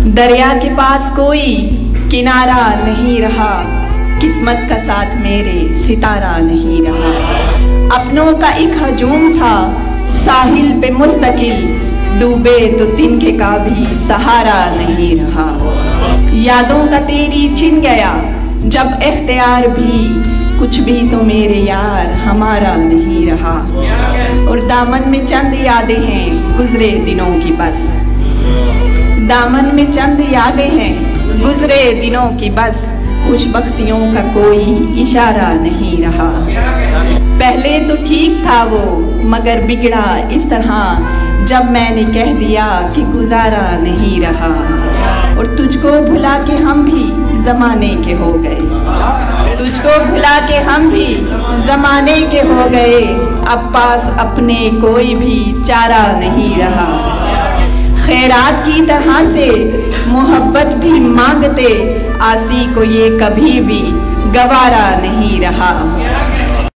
दरिया के पास कोई किनारा नहीं रहा, किस्मत का साथ मेरे सितारा नहीं रहा। अपनों का एक हजूम था साहिल पे मुस्तकिल, डूबे तो तिनके का भी सहारा नहीं रहा। यादों का तेरी छिन गया जब इख्तियार भी, कुछ भी तो मेरे यार हमारा नहीं रहा। और दामन में चंद यादें हैं गुजरे दिनों की बस, दामन में चंद यादें हैं गुजरे दिनों की बस, खुशबख्तियों का कोई इशारा नहीं रहा। पहले तो ठीक था वो मगर बिगड़ा इस तरह, जब मैंने कह दिया कि गुजारा नहीं रहा। और तुझको भुला के हम भी जमाने के हो गए, तुझको भुला के हम भी जमाने के हो गए, अब पास अपने कोई भी चारा नहीं रहा। खैरात की तरह से मोहब्बत भी मांगते, आसी को ये कभी भी गवारा नहीं रहा।